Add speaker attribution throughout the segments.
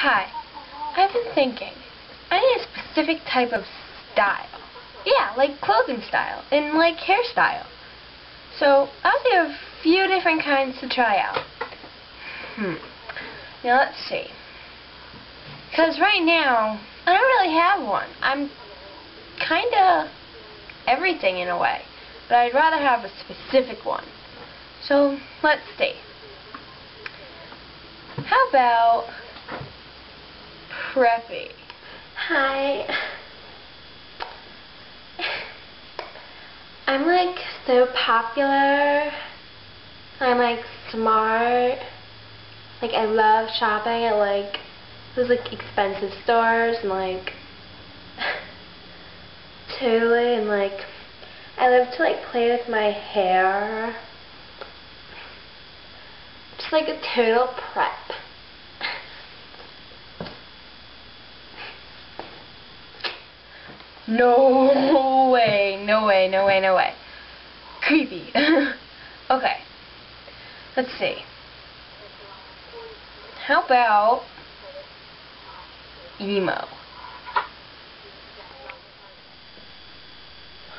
Speaker 1: Hi, I've been thinking, I need a specific type of style. Yeah, like clothing style and like hairstyle. So I'll do a few different kinds to try out. Now let's see. Because right now, I don't really have one. I'm kinda everything in a way. But I'd rather have a specific one. So let's see. How about preppy?
Speaker 2: Hi. I'm like so popular. I'm like smart. Like I love shopping at like those like expensive stores and like totally, and like I love to like play with my hair. Just like a total prep.
Speaker 1: No way, no way, no way, no way. Creepy. Okay. Let's see. How about emo?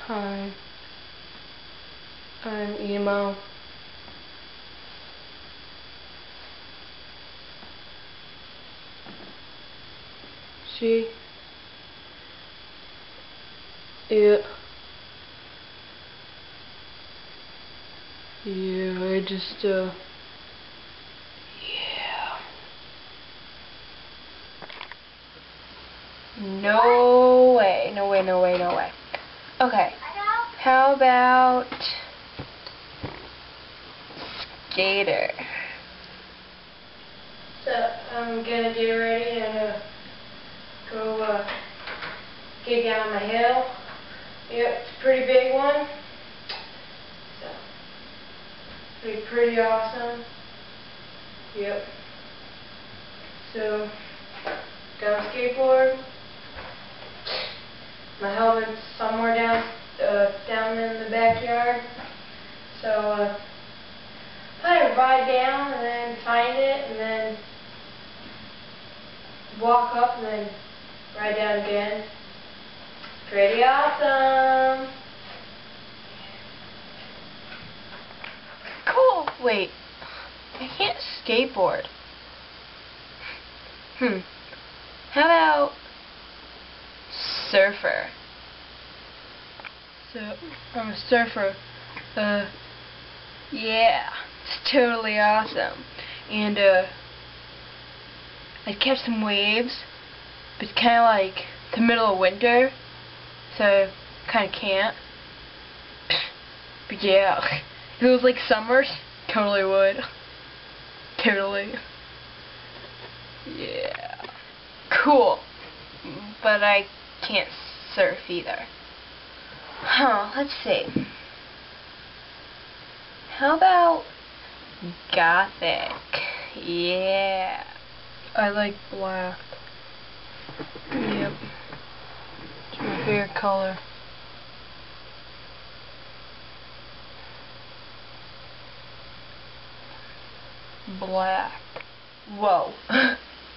Speaker 1: Hi. I'm emo. See? Yeah. Yeah, I just, yeah. No way, no way, no way, no way. Okay. How about skater? So, I'm gonna get ready and go get down my hill. Yep, it's a pretty big one. So, be pretty awesome. Yep. So, got a skateboard. My helmet's somewhere down in the backyard. So, probably ride down and then find it and then walk up and then ride down again. Pretty awesome. Cool. Wait, I can't skateboard. How about surfer? So, I'm a surfer. Yeah, it's totally awesome. And, I catch some waves, but it's kind of like the middle of winter, so kind of can't. But yeah, if it was like summer, totally would. Totally. Yeah. Cool. But I can't surf either. Huh, let's see. How about gothic? Yeah. I like black. Yep. It's my favorite color. Black. Whoa.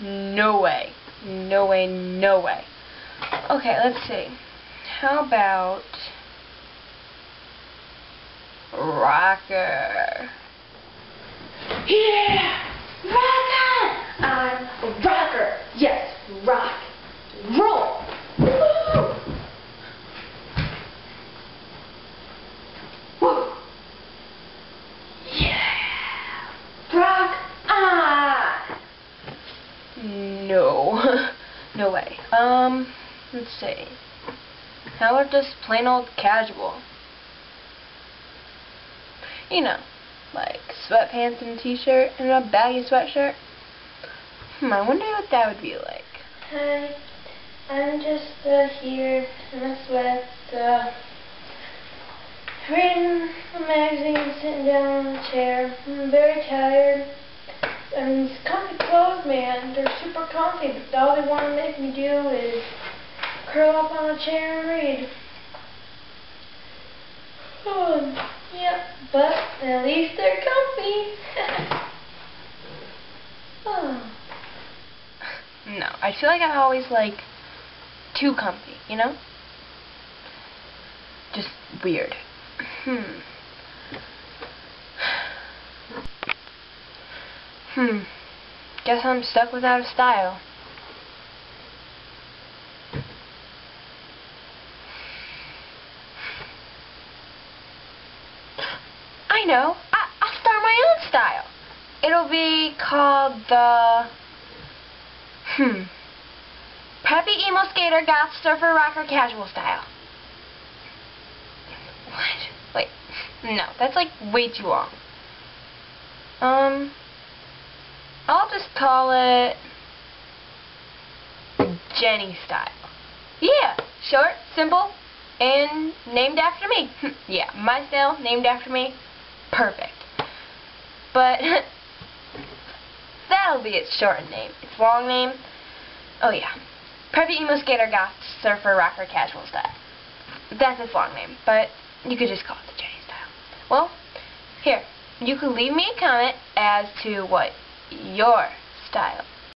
Speaker 1: No way. No way, no way. Okay, let's see. How about rocker?
Speaker 2: Yeah! Rocker! I'm a rocker. Yes, rock, roll. Woo! Woo! Yeah! Rock on!
Speaker 1: No. No way. Let's see. How about just plain old casual? You know, like sweatpants and a t-shirt and a baggy sweatshirt. I wonder what that would be like.
Speaker 2: Hi, I'm just here in a sweat, reading a magazine, sitting down on a chair. I'm very tired. And these comfy clothes, man, they're super comfy, but all they want to make me do is curl up on a chair and read. Yep, but at least they're comfy. Oh. No, I feel like I'm always, like, too comfy, you know? Just weird. Guess I'm stuck without a style. I know. I'll start my own style. It'll be called the Preppy Emo Skater Goth Surfer Rocker Casual Style. What? Wait. No, that's like way too long. I'll just call it Jenny Style. Yeah, short, simple, and named after me. Yeah, my style, named after me. Perfect. But that'll be its short name. Its long name, oh yeah, Preppy Emo Skater Goth Surfer Rocker Casual Style. That's its long name, but you could just call it the Jenny Style. Well, here, you could leave me a comment as to what your style